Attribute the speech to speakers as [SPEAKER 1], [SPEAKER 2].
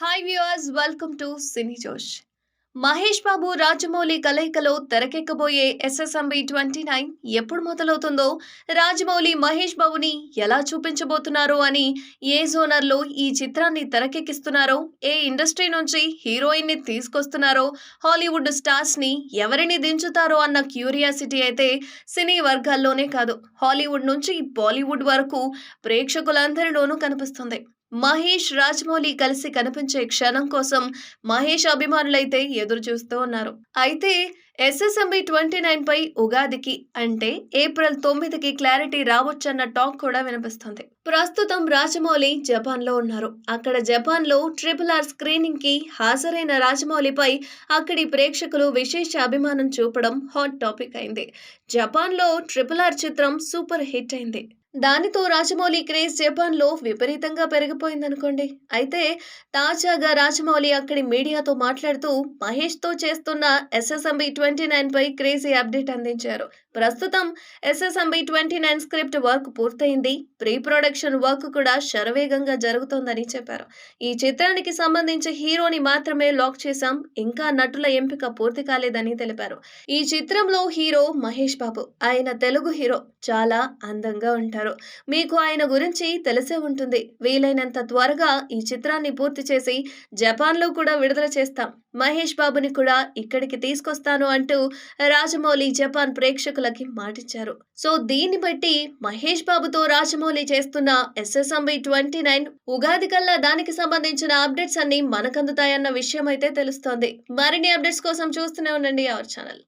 [SPEAKER 1] Hi viewers, welcome to సినీ జోష్. మహేష్ బాబు రాజమౌళి కలయికలో తెరకెక్కబోయే SSMB 29 ఎప్పుడు మొదలవుతుందో, రాజమౌళి మహేష్ బాబుని ఎలా చూపించబోతున్నారో అని, ఏ జోనర్లో ఈ చిత్రాన్ని తెరకెక్కిస్తున్నారో, ఏ ఇండస్ట్రీ నుంచి హీరోయిన్ ని తీసుకొస్తున్నారో, హాలీవుడ్ స్టార్స్ ని ఎవరిని దించుతారో అన్న క్యూరియాసిటీ అయితే సినీ వర్గాల్లోనే కాదు, హాలీవుడ్ నుంచి బాలీవుడ్ వరకు ప్రేక్షకులందరిలోనూ కనిపిస్తుంది. మహేష్ రాజమౌళి కలిసి కనిపించే క్షణం కోసం మహేష్ అభిమానులైతే ఎదురు చూస్తూ ఉన్నారు. అయితే ఎస్ఎస్ఎంబి 29 పై ఉగాదికి అంటే ఏప్రిల్ 9కి క్లారిటీ రావచ్చన్న టాక్ కూడా వినిపిస్తుంది. ప్రస్తుతం రాజమౌళి జపాన్ లో ఉన్నారు. అక్కడ జపాన్ లో RRR స్క్రీనింగ్ కి హాజరైన రాజమౌళిపై అక్కడి ప్రేక్షకులు విశేష అభిమానం చూపడం హాట్ టాపిక్ అయింది. జపాన్ లో RRR చిత్రం సూపర్ హిట్ అయింది. దానితో రాజమౌళి క్రేజ్ జపాన్ లో విపరీతంగా పెరిగిపోయిందనుకోండి. అయితే తాజాగా రాజమౌళి అక్కడి మీడియాతో మాట్లాడుతూ మహేష్ తో చేస్తున్న ఎస్ఎస్ఎంబి 29 పై క్రేజీ అప్డేట్ అందించారు. ప్రస్తుతం ఎస్ఎస్ఎంబి 29 స్క్రిప్ట్ వర్క్ పూర్తయింది. ప్రీ ప్రొడక్షన్ వర్క్ కూడా శరవేగంగా జరుగుతోందని చెప్పారు. ఈ చిత్రానికి సంబంధించి హీరోని మాత్రమే లాక్ చేశాం, ఇంకా నటుల ఎంపిక పూర్తి కాలేదని తెలిపారు. ఈ చిత్రంలో హీరో మహేష్ బాబు. ఆయన తెలుగు హీరో, చాలా అందంగా ఉంటారు. మీకు ఆయన గురించి తెలిసే ఉంటుంది. వీలైనంత త్వరగా ఈ చిత్రాన్ని పూర్తి చేసి జపాన్ లో కూడా విడుదల చేస్తాం. మహేష్ బాబుని కూడా ఇక్కడికి తీసుకొస్తాను అంటూ రాజమౌళి జపాన్ ప్రేక్షకులకి మాటిచ్చారు. సో దీన్ని బట్టి మహేష్ బాబుతో రాజమౌళి చేస్తున్న ఎస్ఎస్ఎంబి 29 ఉగాది కల్లా దానికి సంబంధించిన అప్డేట్స్ అన్ని మనకందుతాయన్న విషయం అయితే తెలుస్తోంది. మరిన్ని అప్డేట్స్ కోసం చూస్తూనే ఉండండి అవర్ ఛానల్.